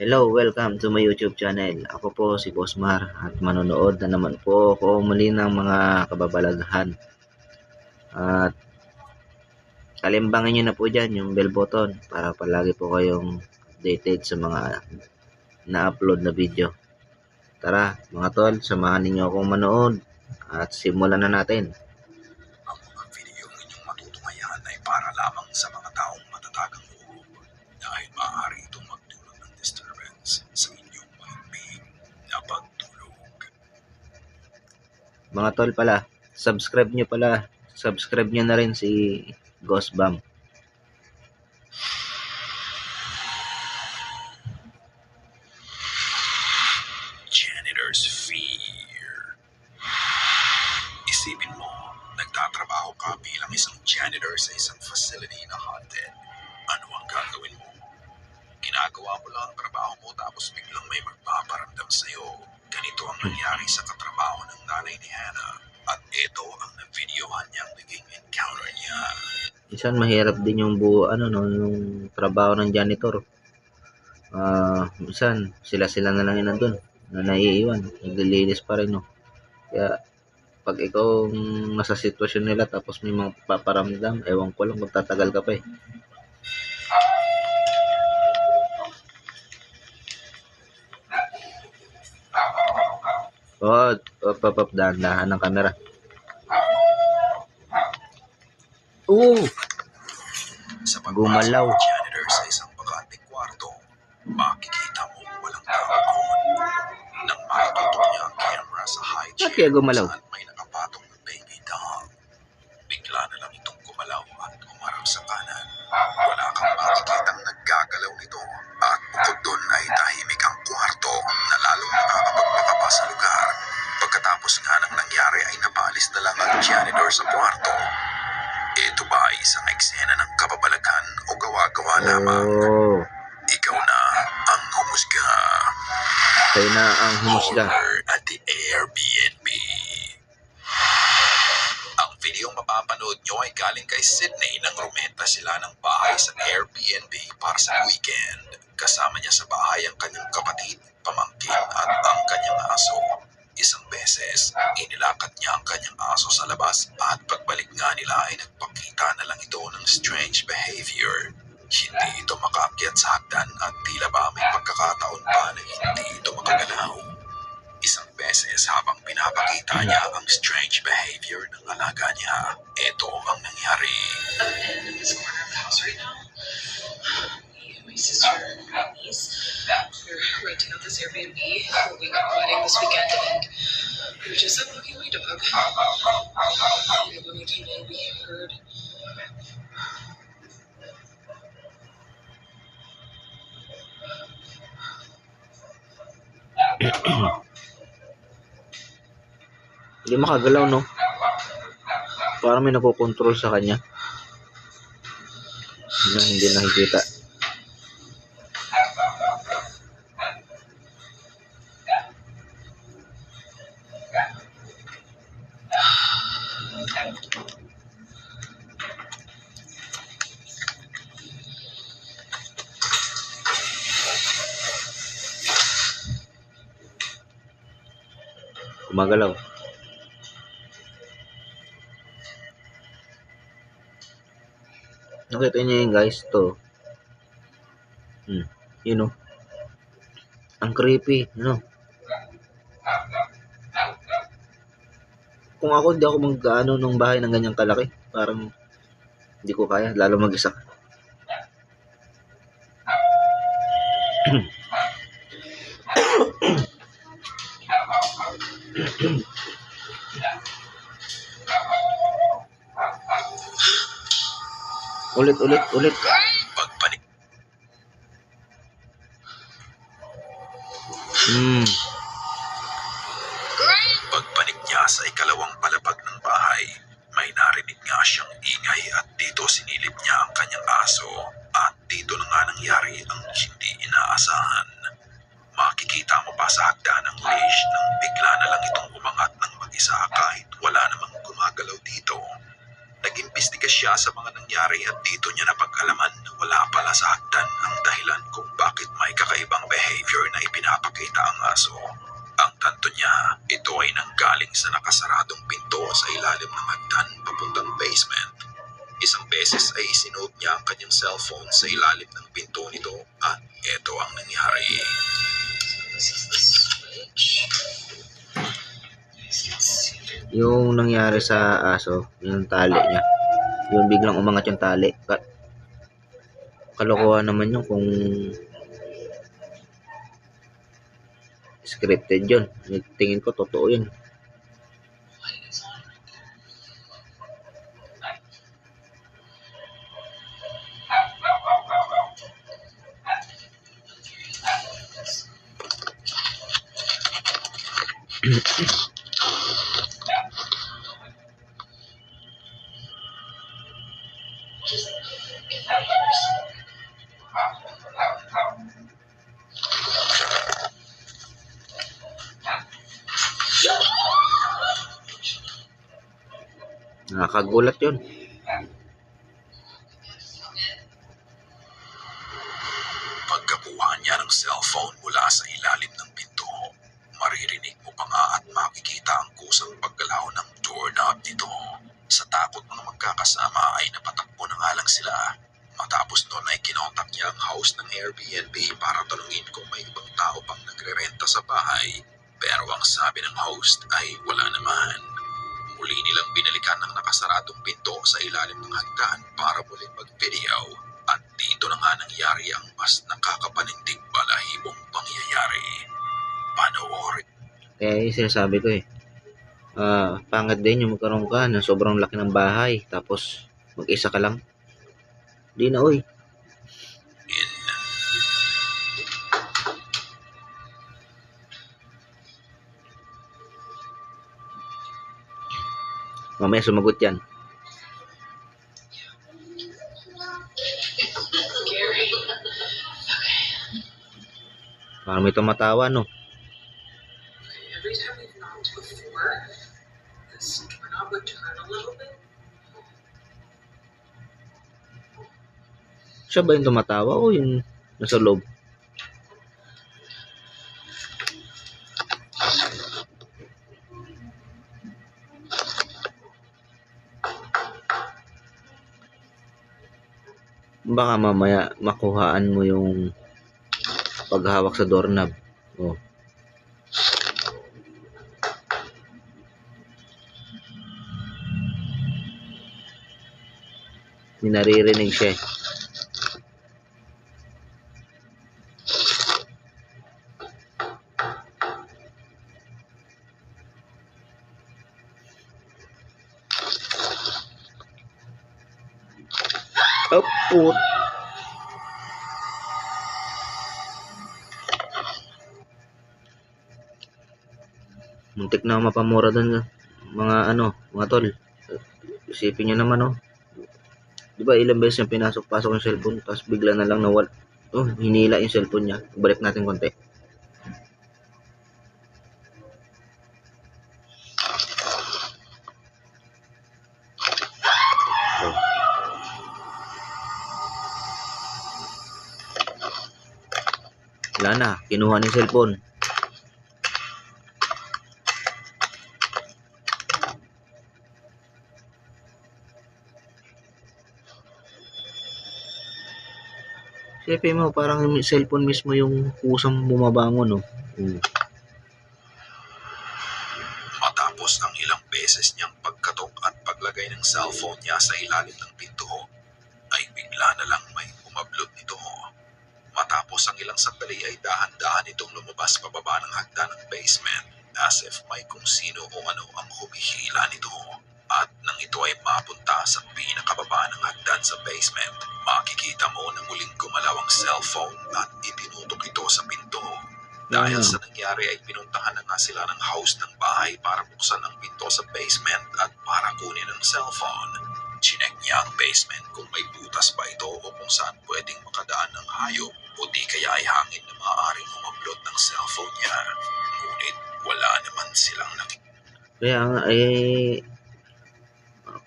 Hello, welcome to my YouTube channel. Ako po si Boss Mar at manonood na naman po ako muli ng mga kababalaghan. At kalimbangin nyo na po dyan yung bell button para palagi po kayong updated sa mga na-upload na video. Tara mga tol, samahan ninyo akong manood at simulan na natin. Ang mga video inyong matutungayan ay para lamang sa mga taong matatagang loob dahil maaari itong magdulot ng disturbance sa inyong mahimbing na pagtulog. Mga tol pala, subscribe nyo na rin si Ghost Bam. Janitor's fear. Isipin mo, nagtatrabaho ka bilang isang janitor sa isang facility na haunted. Ano ang gagawin mo? Ginagawa mo lang ang trabaho mo tapos biglang may magpaparamdam sa'yo. Ganito ang nangyari sa katrabaho ng nanay ni Hannah. At ito ang na-videohan niyang naging encounter niya. Minsan mahirap din yung yung trabaho ng janitor. Minsan sila na lang yun nandun na naiiwan, naglilinis pa rin, no? Kaya pag ikaw nasa sitwasyon nila tapos may mga paparamdam, ewan ko lang magtatagal ka pa eh. Dahan-dahan ng camera. Sa Gumalaw. pagpasok ng janitor sa isang bakanteng kwarto, makikita mo walang tao doon. Nang makatutok niya ang camera sa high chair Kaya gumalaw. saan may nakapatong na baby doll. Bigla na lang itong gumalaw at umarap sa kanan. Wala kang makikitang naggagalaw nito at bukod doon ay tahimik ang kwarto na lalong nakakapagpakapa sa lugar. Pagkatapos nga ng nangyari ay napaalis na lang ang janitor sa kwarto. Ito ba ay isang eksena ng kababalaghan o gawa-gawa lamang? Ikaw na ang humusga. Kayo na ang humusga. Horror at the Airbnb. Ang video mapapanood nyo ay galing kay Sydney nang rumenta sila ng bahay sa Airbnb para sa weekend. Kasama niya sa bahay ang kanyang kapatid, pamangkin at ang kanyang aso. Isang beses, inilakad niya ang kanyang aso sa labas at pagbalik nga nila ay nagpakita na lang ito ng strange behavior. Hindi ito makaakyat sa hagdan at tila ba may pagkakataon pa na hindi ito makagalaw. Isang beses habang pinapakita niya ang strange behavior ng alaga niya, ito ang nangyari. I'm in this corner of the house right now. Me and my sister and my niece, we're renting out this Airbnb for a wedding this weekend, and we were just walking my dog. And when we came in, we heard Hindi makagalaw, no? Parang may nakokontrol sa kanya na hindi nakikita. Gumagalaw. Nakita niyo yun guys, to. You know. Ang creepy, no? Kung ako, hindi ako mag-ano ng bahay ng ganyang kalaki. Parang hindi ko kaya, lalo mag-isa. Ulit. Pagpanik Pagpanik niya sa ikalawang palapag ng bahay, may narinig nga siyang ingay at dito sinilip niya ang kanyang aso at dito na nga nangyari ang hindi inaasahan. Makikita mo pa sa hagdan ang leash nang bigla na lang itong umangat ng mag-isa kahit wala namang gumagalaw dito. Nag-imbestiga siya sa mga nangyari at dito niya napag-alaman na wala pala sa hagdan ang dahilan kung bakit may kakaibang behavior. dumating sa nakasaradong pinto sa ilalim ng hagdan papuntang basement. Isang beses ay isinuot niya ang kanyang cellphone sa ilalim ng pinto nito at eto ang nangyari. This is the switch. Yung nangyari sa aso, yung tali niya. Yung biglang umangat yung tali. Kalokohan naman yun kung scripted yun. Tingin ko totoo yun. Light is on right there. Nakakagulat yun. Pagkakuha niya ng cellphone mula sa ilalim ng pinto, maririnig mo pa nga at makikita ang kusang paggalaw ng doorknob nito. Sa takot ng magkakasama ay napatakbo na nga lang sila. Matapos noon ay kinontak niya ang host ng Airbnb para tanungin kung may ibang tao pang nagrerenta sa bahay. Pero ang sabi ng host ay wala naman. Muli nilang binalikan ng nakasaradong pinto sa ilalim ng hagdan para muling mag-video. At dito na nga nangyari ang mas nakakapanindig balahibong pangyayari. Panoorin. Kaya yung sinasabi ko pangit din yung magkaroon ka ng sobrang laki ng bahay. Tapos mag-isa ka lang. Di na oy. Mamaya sumagot yan. Gary. Parang may tumatawa, no? Okay, every time we've knocked before, this doorknob would turn a little bit. Siya ba yung tumatawa o yung nasa loob? Baka mamaya makuhaan mo yung paghawak sa doorknob. Oh. May naririnig siya. Oh, put. Muntik na mapamura doon mga tol. Isipin nyo naman, oh. Di ba ilang beses yung pinasok-pasok yung cellphone, tapos bigla na lang nawala. Oh, hinila yung cellphone niya. Balik natin konti. Oh. Wala na, kinuha ni cellphone. Siyempre mo, parang yung cellphone mismo yung kusang bumabangon, no? Matapos ang ilang beses niyang pagkatok at paglagay ng cellphone niya sa ilalim ng pinto, ay bigla na lang may umablot nito. Matapos ang ilang sandali ay dahan-dahan itong lumabas pababa ng hagdan ng basement as if may kung sino o ano ang humihila nito. At nang ito ay mapunta sa pinakababa ng hagdan sa basement, makikita mo na muling gumalaw ang cellphone at itinutok ito sa pinto. Dahil sa nangyari ay pinuntahan na nga sila ng host ng bahay para buksan ang pinto sa basement at para kunin ang cellphone. Chinek niya ang basement kung may butas ba ito o kung saan pwedeng makadaan ng hayop o di kaya ay hangin na maaaring umablot ng cellphone niya. Ngunit wala naman silang nakikita. Kaya nga,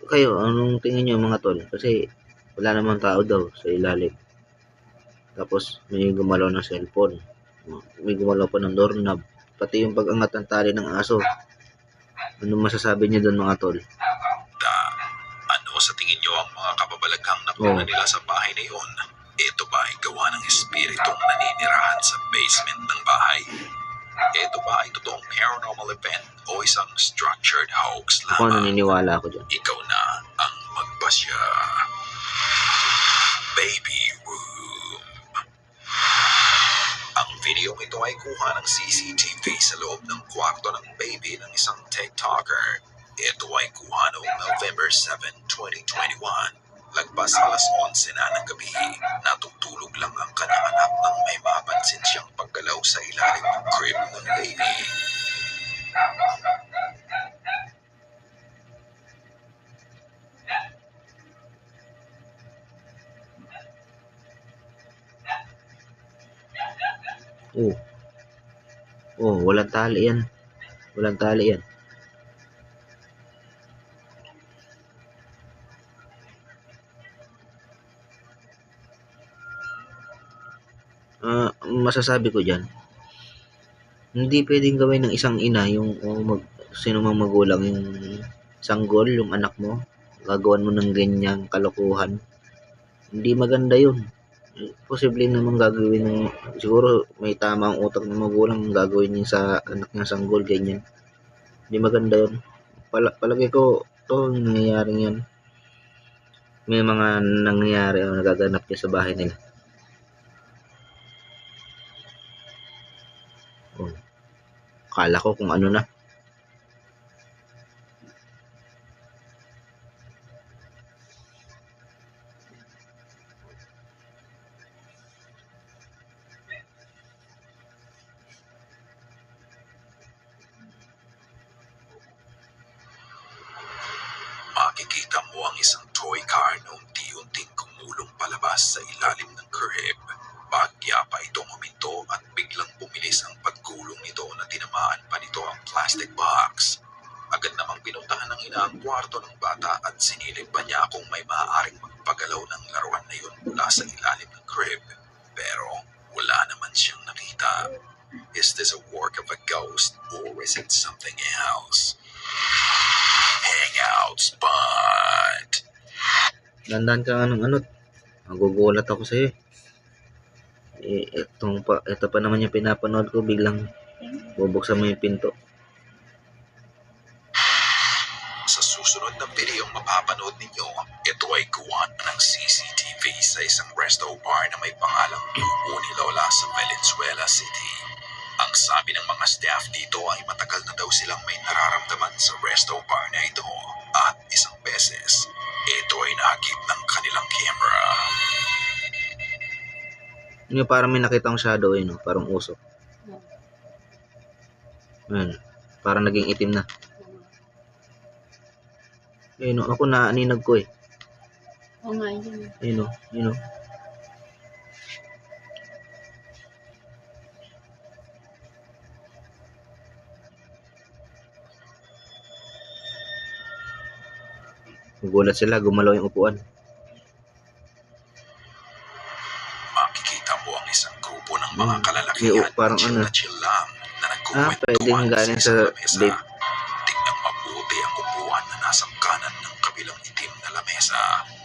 kayo, anong tingin nyo mga tol? Kasi wala namang tao daw sa ilalim. Tapos may gumalaw ng cellphone. May gumalaw pa ng doorknob. Pati yung pag-angat ng tali ng aso. Ano masasabi niyo doon mga tol? Ano sa tingin nyo ang mga kababalaghang napuna Oh. nila sa bahay na yun? Ito ba ay gawa ng espiritong naninirahan sa basement ng bahay? Ito ba ay totoong paranormal event o isang structured hoax Ako lamang? naniniwala ako dyan. Ikaw na ang magpasya. Baby Room. Ang video ito ay kuha ng CCTV sa loob ng kwarto ng baby ng isang TikToker. Ito ay kuha noong November 7, 2021. Lagpas alas 11 na ng gabi. Natutulog lang ang kanyang anak nang may mapansin siyang paggalaw sa ilalim ng crib ng baby. Oh. Oh, walang tali yan. Walang tali yan. Masasabi ko dyan, hindi pwedeng gawin ng isang ina yung sino mang magulang yung sanggol, yung anak mo, gagawan mo ng ganyang kalokohan. Hindi maganda yun. Posible namang gagawin ng, siguro may tamang utak ng magulang gagawin niya sa anak niya sanggol, ganyan. Hindi maganda yun. Palagay ko, to nangyayaring yan. May mga nangyayari o nagaganap niya sa bahay nila. Oh. Akala ko kung ano na. Makikita mo ang isang toy car na unti-unting kumulong palabas sa ilalim ng crib. Bagya pa itong huminto at biglang bumilis ang pagkulong nito na tinamaan pa nito ang plastic box. Agad namang pinuntahan ng ina ang kwarto ng bata at sinilip pa niya kung may maaaring magpagalaw ng laruan na yun mula sa ilalim ng crib. Pero wala naman siyang nakita. Is this a work of a ghost or is it something else? Hangout spot. Dandan ka nga ng ano. Magugulat ako sa'yo. Ito pa naman yung pinapanood ko, biglang bubuksan mo yung pinto. Sa susunod na videong mapapanood ninyo, ito ay gawa ng CCTV sa isang resto bar na may pangalang Tubo ni Lola sa Valenzuela City. Ang sabi ng mga staff dito ay matagal na daw silang may nararamdaman sa resto bar na ito at isang beses, ito ay nahagip ng kanilang camera. Yung parang may nakita akong shadow no? Parang usok. Ayan. Parang naging itim na. Ayun, ako naaninag ko eh. Oo nga, yun. Ayun. Nagulat sila, gumalaw yung upuan. Makikita mo ang isang grupo ng mga kalalakihan Yung parang chill ano. na chill lang na Pwedeng nagkukwentuhan galing sa sa lamesa. date. Tingnan mabuti ang upuan na nasa kanan ng kabilang itim na lamesa.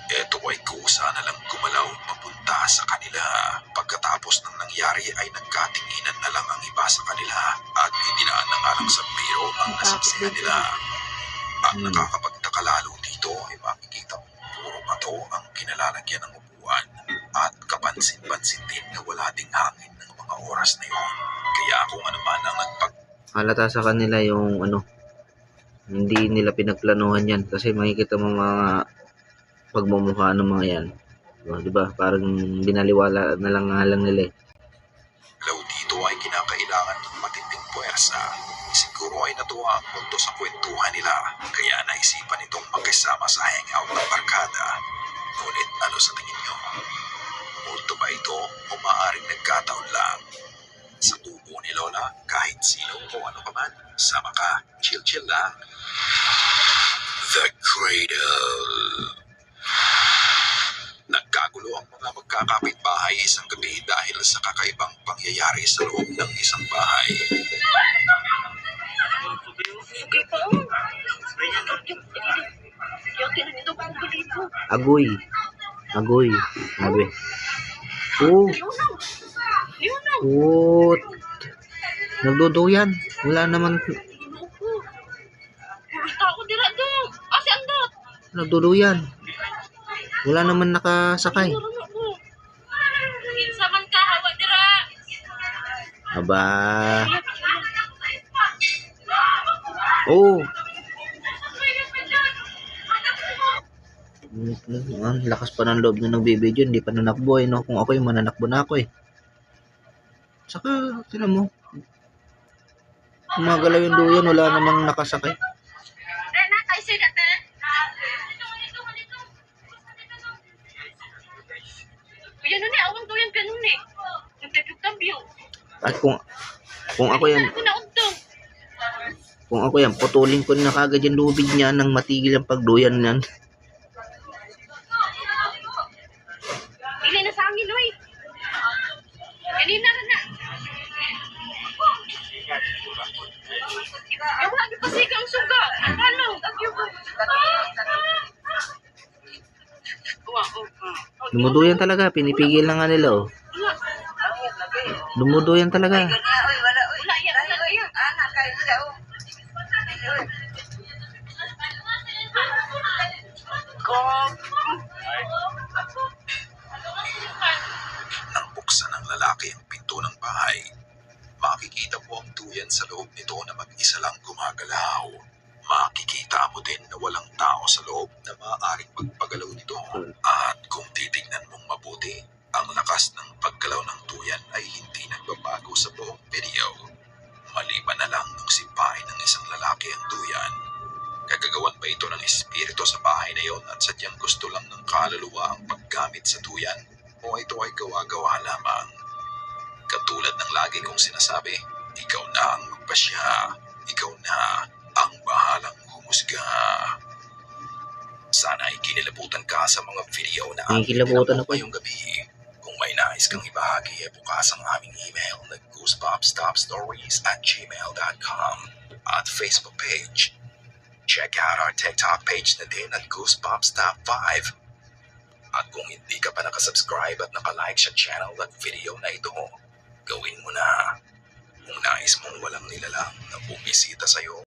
Ito ay kusa na lang gumalaw papunta sa kanila. Pagkatapos ng nangyari ay nagkatinginan na lang ang iba sa kanila at idinaan na nga lang sa biro ang nasaksihan nila. Ang nakakapagtaka lalo dito ay makikita mo puro bato ang kinalalagyan ng upuan at kapansin-pansin din na wala ding hangin ng mga oras na yun. Kaya kung ano man ang Halata sa kanila yung hindi nila pinagplanuhan yan kasi makikita mo mga pagmumukha ng mga yan. Diba? Parang binaliwala na lang nila eh. paglaw dito ay kinakailangan ng matinding puwersa. Siguro ay natuwa ang mundo sa kwentuhan nila kaya naisipan itong makisama sa hangout ng barkada. Ngunit ano sa tingin nyo? Multo ba ito o maaaring nagkataon lang? Sa tubo ni Lola, kahit sino o ano pa man, sama ka, chill-chill lang. The Cradle. Nagkagulo ang mga magkakapitbahay isang gabi dahil sa kakaibang pangyayari sa loob ng isang bahay. Dugay pa oh. Yung kinanito bang balibo. Agoy. Agoy. Sabi. Oh. Liunaw. What? Nagduduyan. Wala naman. Puro tao dira do. Asa andot? Nagduduyan. Wala naman nakasakay. Kinsa man ka hawa dira. Aba. Oh. Ang lakas pa ng loob na nagbibideo, hindi pa nanakbo no? Kung ako yung mananakbo na ako Saka, tinan mo. Gumagalaw yung duyan, wala namang nakasakay. Rena, kay say that Kuya nun awang to yan ganun Nagtagkabyo. At kung ako yan, Ako na udtong. kung ako yan, putulin ko na kagad yung lubid niya nang matigil ang pagduyan niyan. Ili na sa angin, oy. Kanina rin na. Yung lagi pa sigang suga. Ano? Dumuduyan talaga, pinipigil na nga nila Dumuduyan talaga. Wala yan. Nang buksan ng lalaki ang pinto ng bahay, makikita mo ang duyan sa loob nito na mag-isa lang gumagalaw. Makikita mo din na walang tao sa loob na maaaring magpagalaw nito. At kung titignan mong mabuti, ang lakas ng paggalaw ng duyan ay hindi nagbabago sa buong video. Maliban na lang nung sipain ng isang lalaki ang duyan. Gagagawan ba ito ng espiritu sa bahay na yon at sadyang gusto lang ng kaluluwa ang paggamit sa duyan? O ito ay gawa-gawa lamang? Katulad ng lagi kong sinasabi, ikaw na ang magpasya. Ikaw na ang bahalang humusga. Sana ay kinilabutan ka sa mga video na Kinilabutan ako. ngayong gabi. Kung may nais kang ibahagi, bukas ang aming email na goosebumstopstories@gmail.com at Facebook page. Check out our TikTok page na din at Goosebumps Top 5. At kung hindi ka pa nakasubscribe at nakalike sa channel at video na ito, gawin mo na. Kung nais mong walang nilalang na bumisita sa'yo,